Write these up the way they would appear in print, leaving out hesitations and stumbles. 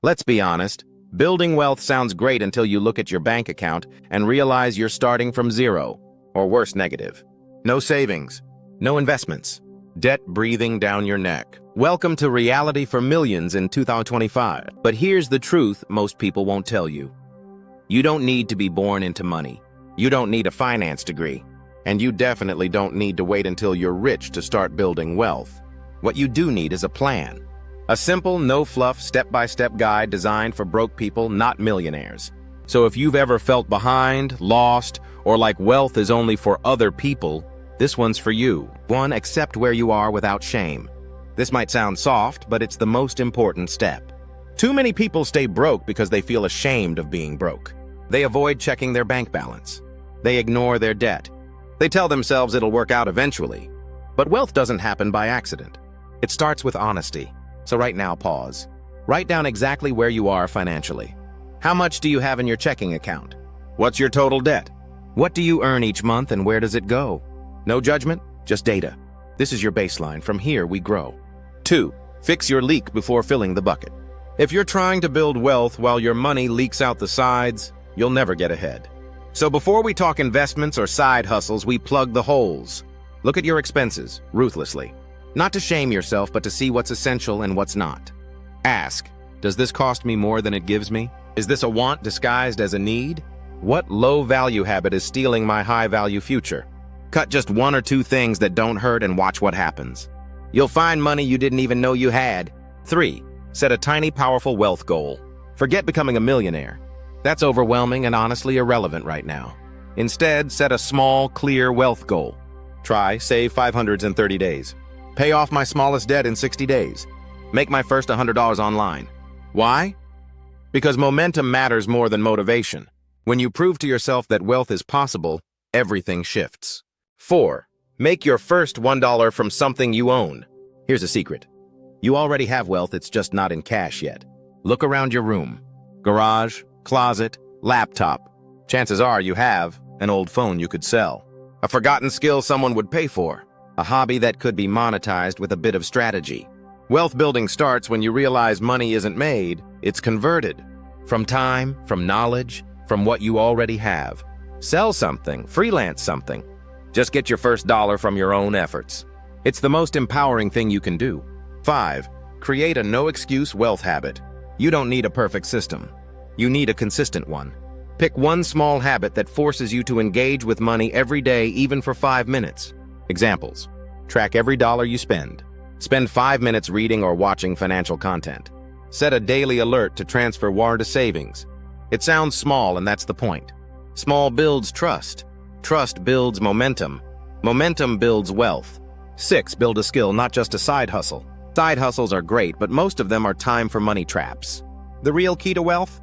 Let's be honest, building wealth sounds great until you look at your bank account and realize you're starting from zero, or worse, negative. No savings, no investments, debt breathing down your neck. Welcome to reality for millions in 2025. But here's the truth most people won't tell you. You don't need to be born into money. You don't need a finance degree. And you definitely don't need to wait until you're rich to start building wealth. What you do need is a plan. A simple, no-fluff, step-by-step guide designed for broke people, not millionaires. So if you've ever felt behind, lost, or like wealth is only for other people, this one's for you. 1. Accept where you are without shame. This might sound soft, but it's the most important step. Too many people stay broke because they feel ashamed of being broke. They avoid checking their bank balance. They ignore their debt. They tell themselves it'll work out eventually. But wealth doesn't happen by accident. It starts with honesty. So right now, pause. Write down exactly where you are financially. How much do you have in your checking account? What's your total debt? What do you earn each month and where does it go? No judgment, just data. This is your baseline. From here, we grow. 2. Fix your leak before filling the bucket. If you're trying to build wealth while your money leaks out the sides, you'll never get ahead. So before we talk investments or side hustles, we plug the holes. Look at your expenses, ruthlessly. Not to shame yourself, but to see what's essential and what's not. Ask, does this cost me more than it gives me? Is this a want disguised as a need? What low-value habit is stealing my high-value future? Cut just 1 or 2 things that don't hurt and watch what happens. You'll find money you didn't even know you had. 3. Set a tiny, powerful wealth goal. Forget becoming a millionaire. That's overwhelming and honestly irrelevant right now. Instead, set a small, clear wealth goal. Try save $500 in 30 days. Pay off my smallest debt in 60 days. Make my first $100 online. Why? Because momentum matters more than motivation. When you prove to yourself that wealth is possible, everything shifts. 4. Make your first $1 from something you own. Here's a secret. You already have wealth, it's just not in cash yet. Look around your room. Garage, closet, laptop. Chances are you have an old phone you could sell. A forgotten skill someone would pay for. A hobby that could be monetized with a bit of strategy. Wealth building starts when you realize money isn't made, it's converted. From time, from knowledge, from what you already have. Sell something, freelance something. Just get your first dollar from your own efforts. It's the most empowering thing you can do. 5. Create a no-excuse wealth habit. You don't need a perfect system. You need a consistent one. Pick one small habit that forces you to engage with money every day, even for 5 minutes. Examples. Track every dollar you spend. Spend 5 minutes reading or watching financial content. Set a daily alert to transfer wire to savings. It sounds small, and that's the point. Small builds trust. Trust builds momentum. Momentum builds wealth. 6. Build a skill, not just a side hustle. Side hustles are great, but most of them are time for money traps. The real key to wealth?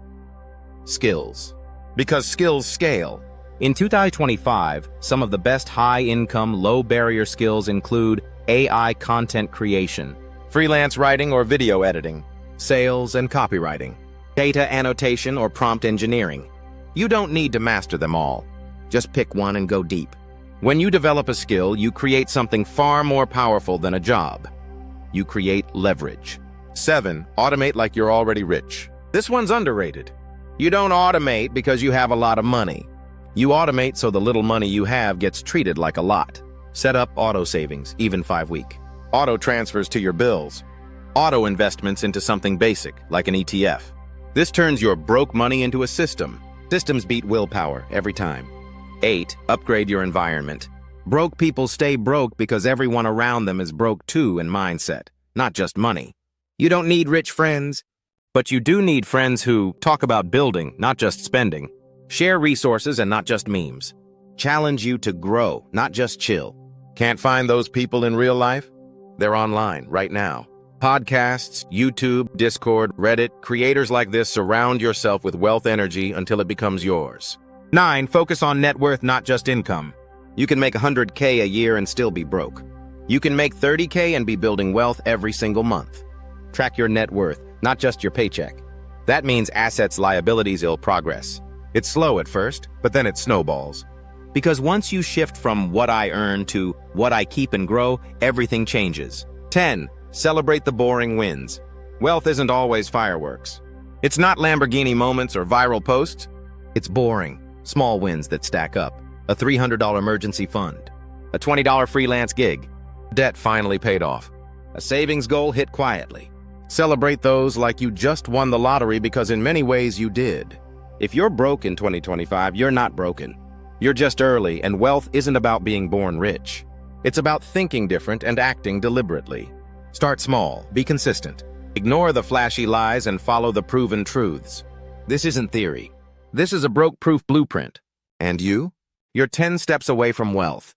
Skills. Because skills scale. In 2025, some of the best high-income, low-barrier skills include AI content creation, freelance writing or video editing, sales and copywriting, data annotation or prompt engineering. You don't need to master them all. Just pick one and go deep. When you develop a skill, you create something far more powerful than a job. You create leverage. 7. Automate like you're already rich. This one's underrated. You don't automate because you have a lot of money. You automate so the little money you have gets treated like a lot. Set up auto savings, even 5-week. Auto transfers to your bills. Auto investments into something basic, like an ETF. This turns your broke money into a system. Systems beat willpower every time. 8. Upgrade your environment. Broke people stay broke because everyone around them is broke too in mindset, not just money. You don't need rich friends, but you do need friends who talk about building, not just spending. Share resources and not just memes. Challenge you to grow, not just chill. Can't find those people in real life? They're online right now. Podcasts, YouTube, Discord, Reddit, creators like this surround yourself with wealth energy until it becomes yours. 9. Focus on net worth, not just income. You can make $100K a year and still be broke. You can make $30K and be building wealth every single month. Track your net worth, not just your paycheck. That means assets, liabilities, progress. It's slow at first, but then it snowballs. Because once you shift from what I earn to what I keep and grow, everything changes. 10. Celebrate the boring wins. Wealth isn't always fireworks. It's not Lamborghini moments or viral posts. It's boring, small wins that stack up. A $300 emergency fund. A $20 freelance gig. Debt finally paid off. A savings goal hit quietly. Celebrate those like you just won the lottery, because in many ways you did. If you're broke in 2025, you're not broken. You're just early, and wealth isn't about being born rich. It's about thinking different and acting deliberately. Start small, be consistent. Ignore the flashy lies and follow the proven truths. This isn't theory. This is a broke-proof blueprint. And you? You're 10 steps away from wealth.